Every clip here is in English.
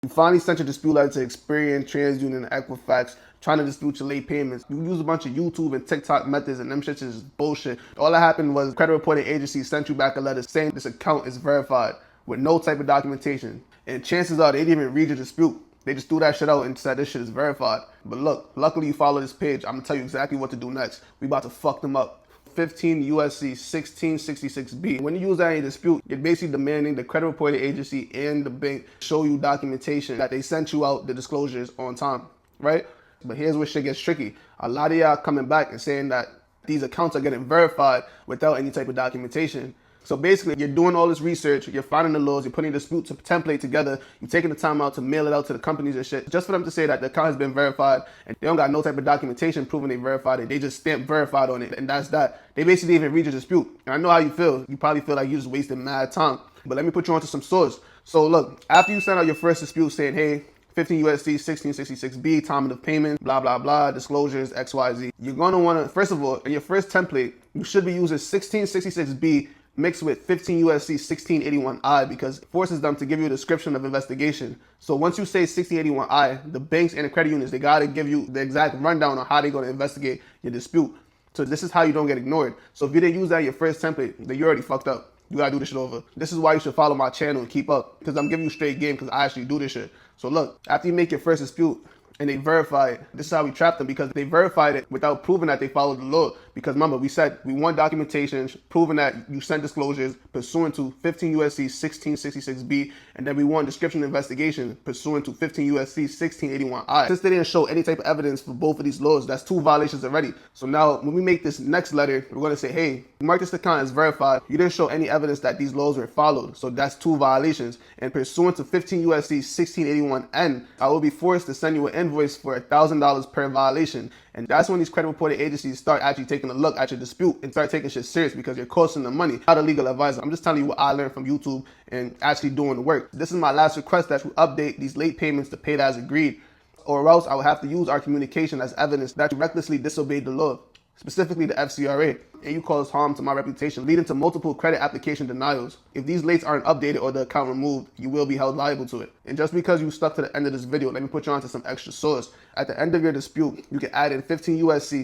You finally sent your dispute letter to Experian, TransUnion, and Equifax, trying to dispute your late payments. You use a bunch of YouTube and TikTok methods, and them shits is bullshit. All that happened was credit reporting agency sent you back a letter saying this account is verified with no type of documentation. And chances are they didn't even read your dispute. They just threw that shit out and said this shit is verified. But look, luckily you follow this page. I'm gonna tell you exactly what to do next. We about to fuck them up. 15 USC 1666B. When you use that in a dispute, you're basically demanding the credit reporting agency and the bank show you documentation that they sent you out the disclosures on time, right? But here's where shit gets tricky. A lot of y'all coming back and saying that these accounts are getting verified without any type of documentation. So basically, you're doing all this research, you're finding the laws, you're putting a dispute template together, you're taking the time out to mail it out to the companies and shit, just for them to say that the account has been verified, and they don't got no type of documentation proving they verified it. They just stamp verified on it, and that's that. They basically didn't even read your dispute. And I know how you feel. You probably feel like you just wasted mad time. But let me put you onto some source. So look, after you send out your first dispute saying, hey, 15 USC 1666B, time of payment, blah, blah, blah, disclosures, XYZ. You're going to want to, first of all, in your first template, you should be using 1666B mixed with 15 USC 1681I because it forces them to give you a description of investigation. So once you say 1681I, the banks and the credit unions, they got to give you the exact rundown on how they're going to investigate your dispute. So this is how you don't get ignored. So if you didn't use that in your first template, then you already fucked up. You gotta do this shit over. This is why you should follow my channel and keep up, because I'm giving you straight game because I actually do this shit. So look, after you make your first dispute and they verify it, this is how we trap them, because they verified it without proving that they followed the law. Because remember, we said we want documentation proving that you sent disclosures pursuant to 15 USC 1666B, and then we want description investigation pursuant to 15 USC 1681I. Since they didn't show any type of evidence for both of these laws, that's 2 violations already. So now when we make this next letter, we're going to say, hey, mark this account as verified. You didn't show any evidence that these laws were followed. So that's 2 violations. And pursuant to 15 USC 1681N, I will be forced to send you an invoice for $1,000 per violation. And that's when these credit reporting agencies start actually taking a look at your dispute and start taking shit serious, because you're costing them money. Not a legal advisor. I'm just telling you what I learned from YouTube and actually doing the work. This is my last request, that you update these late payments to paid as agreed, or else I will have to use our communication as evidence that you recklessly disobeyed the law, specifically the FCRA, and you caused harm to my reputation, leading to multiple credit application denials. If these lates aren't updated or the account removed, you will be held liable to it. And just because you stuck to the end of this video, let me put you onto some extra source. At the end of your dispute, you can add in 15 USC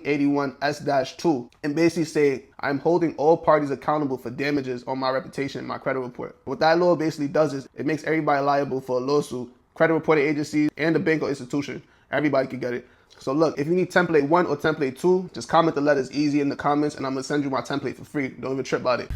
1681S-2 and basically say, I'm holding all parties accountable for damages on my reputation in my credit report. What that law basically does is it makes everybody liable for a lawsuit, credit reporting agencies, and the bank or institution. Everybody can get it. So look, if you need template 1 or template 2, just comment the letters easy in the comments, and I'm going to send you my template for free. Don't even trip about it.